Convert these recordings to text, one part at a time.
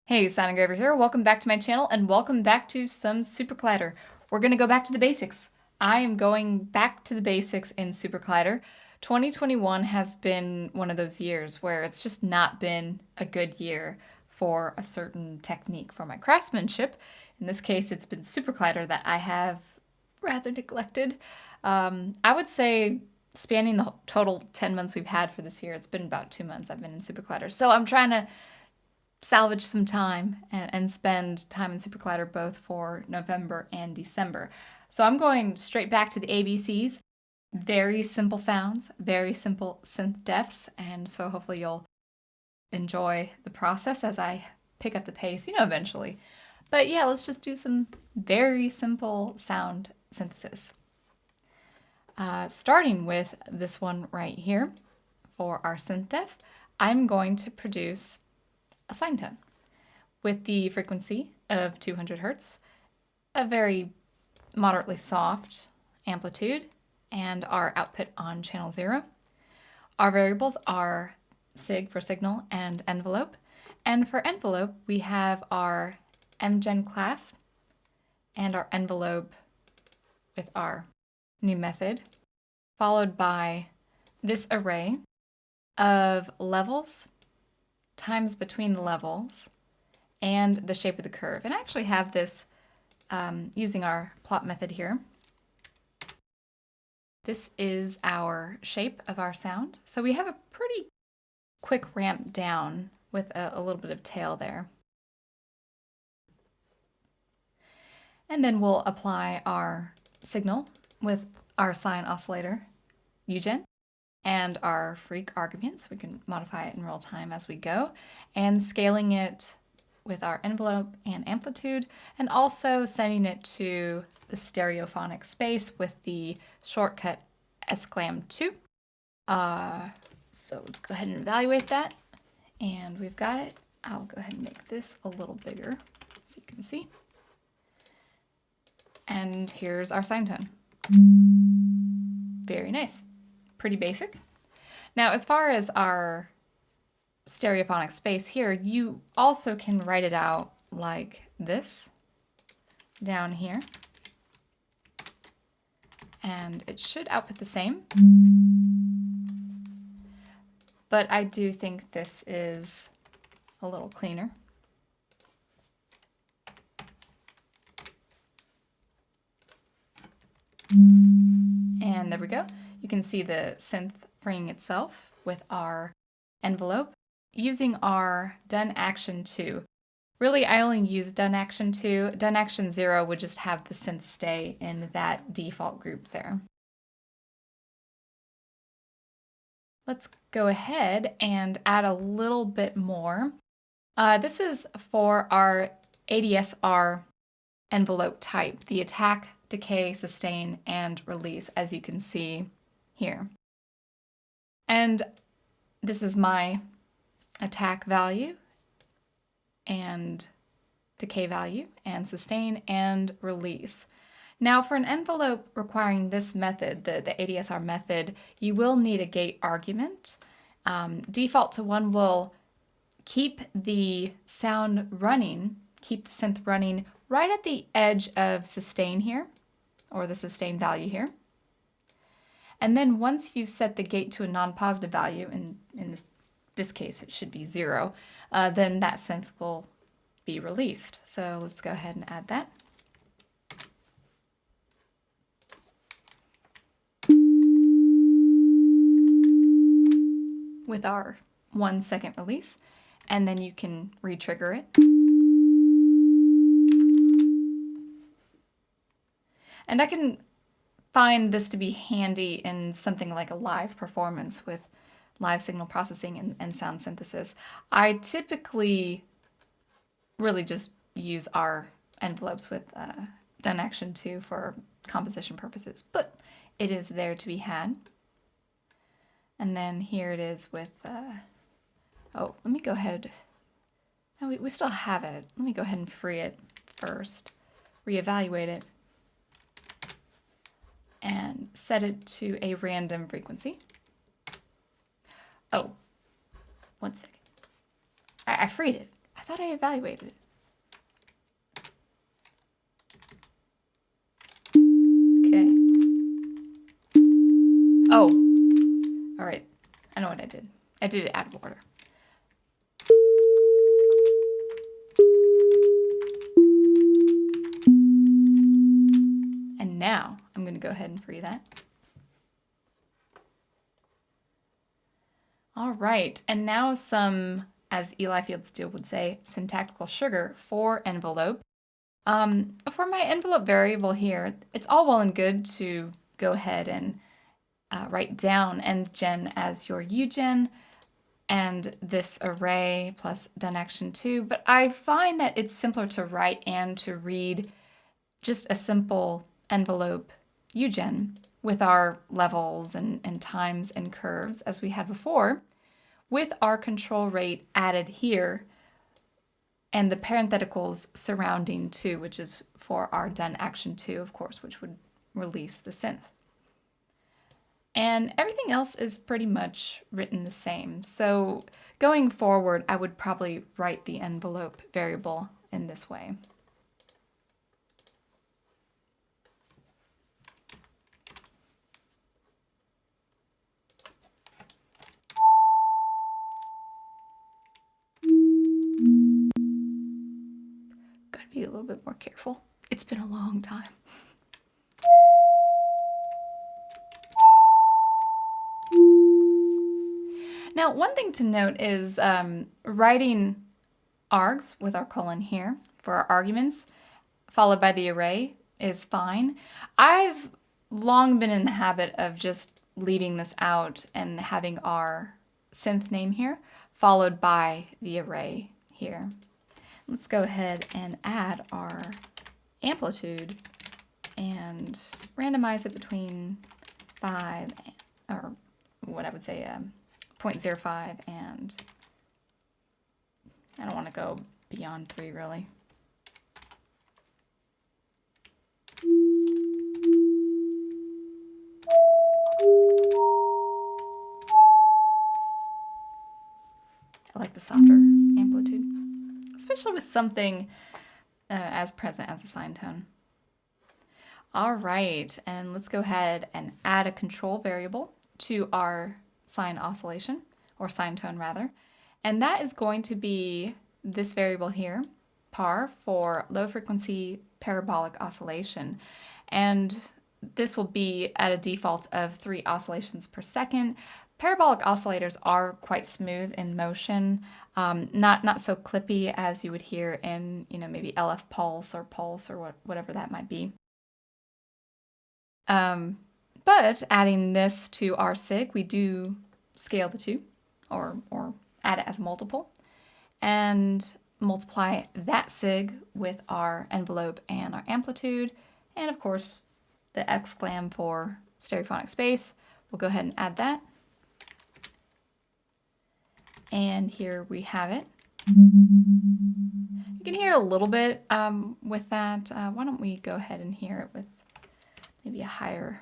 Hey, Sine Engraver here. Welcome back to my channel and welcome back to some SuperCollider. We're going to go back to the basics. I am going back to the basics in SuperCollider. 2021 has been one of those years where it's just not been a good year for a certain technique for my craftsmanship. In this case, it's been SuperCollider that I have rather neglected. I would say spanning the total 10 months we've had for this year, it's been about 2 months I've been in SuperCollider. So I'm trying to salvage some time and spend time in SuperCollider both for November and December. So I'm going straight back to the ABCs. Very simple sounds, very simple synth defs, and so hopefully you'll enjoy the process as I pick up the pace, eventually. But yeah, let's just do some very simple sound synthesis. Starting with this one right here for our synth def, I'm going to produce a sine tone with the frequency of 200 hertz, a very moderately soft amplitude, and our output on channel 0. Our variables are sig for signal and envelope. And for envelope, we have our mgen class and our envelope with our new method, followed by this array of levels times between the levels and the shape of the curve. And I actually have this using our plot method here. This is our shape of our sound. So we have a pretty quick ramp down with a little bit of tail there. And then we'll apply our signal with our sine oscillator, UGen, and our freak argument, so we can modify it in real time as we go, and scaling it with our envelope and amplitude, and also sending it to the stereophonic space with the shortcut exclam2. So let's go ahead and evaluate that, and we've got it. I'll go ahead and make this a little bigger so you can see. And here's our sine tone. Very nice. Pretty basic. Now, as far as our stereophonic space here, you also can write it out like this down here. And it should output the same. But I do think this is a little cleaner. And there we go. You can see the synth freeing itself with our envelope using our done action 2. Really, I only use done action 2. Done action 0 would just have the synth stay in that default group there. Let's go ahead and add a little bit more. This is for our ADSR envelope type, the attack, decay, sustain, and release, as you can see here. And this is my attack value and decay value and sustain and release. Now for an envelope requiring this method, the ADSR method, you will need a gate argument. Default to 1 will keep the sound running, keep the synth running right at the edge of sustain here, or the sustain value here. And then once you set the gate to a non-positive value, in this case it should be 0, then that synth will be released. So let's go ahead and add that. With our 1 second release, and then you can re-trigger it. And I can find this to be handy in something like a live performance with live signal processing and sound synthesis. I typically really just use our envelopes with done action 2 for composition purposes, but it is there to be had. And then here it is with, oh, let me go ahead. No, we still have it. Let me go ahead and free it first, reevaluate it, and set it to a random frequency. Oh, 1 second. I freed it. I thought I evaluated it. Okay. Oh, all right. I know what I did. I did it out of order. And now I'm going to go ahead and free that. All right, and now some, as Eli Field-Steele would say, syntactical sugar for envelope. For my envelope variable here, it's all well and good to go ahead and write down endgen as your ugen and this array plus done action 2, but I find that it's simpler to write and to read just a simple envelope ugen with our levels and times and curves as we had before, with our control rate added here and the parentheticals surrounding 2, which is for our done action 2, of course, which would release the synth. And everything else is pretty much written the same. So going forward, I would probably write the envelope variable in this way. Gotta be a little bit more careful. It's been a long time. Now, one thing to note is writing args with our colon here for our arguments, followed by the array, is fine. I've long been in the habit of just leaving this out and having our synth name here, followed by the array here. Let's go ahead and add our amplitude and randomize it between 5, or what I would say, 0.05, and I don't want to go beyond 3 really. I like the softer amplitude, especially with something as present as a sine tone. All right, and let's go ahead and add a control variable to our sine oscillation, or sine tone rather, and that is going to be this variable here, par, for low frequency parabolic oscillation. And this will be at a default of 3 oscillations per second. Parabolic oscillators are quite smooth in motion, not so clippy as you would hear in, maybe LF pulse or whatever that might be. But adding this to our sig, we do scale the 2, or add it as a multiple, and multiply that sig with our envelope and our amplitude, and of course the exclam for stereophonic space. We'll go ahead and add that. And here we have it. You can hear a little bit with that. Why don't we go ahead and hear it with maybe a higher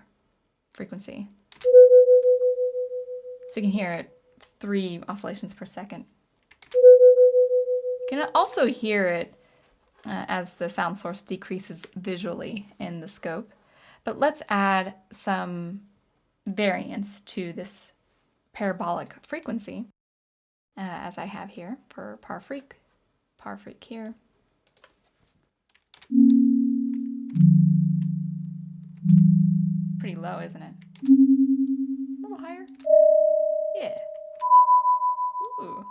frequency. So you can hear it 3 oscillations per second. You can also hear it as the sound source decreases visually in the scope. But let's add some variance to this parabolic frequency, as I have here for par freq here. Pretty low, isn't it? A little higher? Yeah. Ooh.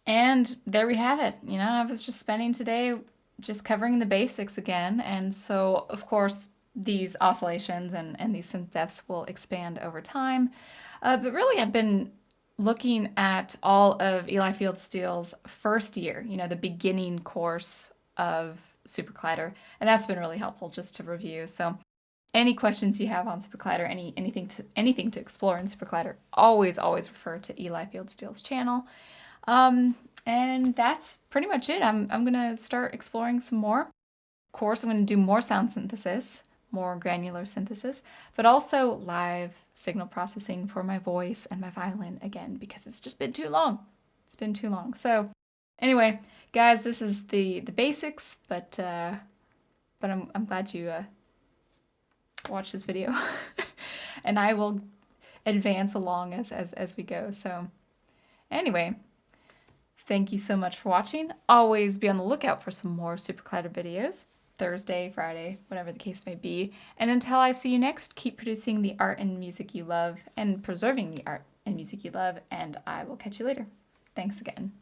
And there we have it. I was just spending today just covering the basics again. And so, of course, these oscillations and these synth defs will expand over time. But really, I've been looking at all of Eli Field-Steele's first year, the beginning course of SuperCollider, and that's been really helpful just to review. So any questions you have on SuperCollider, anything to explore in SuperCollider, always refer to Eli Field-Steele's channel. And that's pretty much it. I'm going to start exploring some more. Of course, I'm going to do more sound synthesis, more granular synthesis, but also live signal processing for my voice and my violin again, because it's just been too long. It's been too long. So anyway, guys, this is the basics, but I'm glad you watched this video, and I will advance along as we go. So anyway, thank you so much for watching. Always be on the lookout for some more SuperCollider videos, Thursday, Friday, whatever the case may be. And until I see you next, keep producing the art and music you love and preserving the art and music you love, and I will catch you later. Thanks again.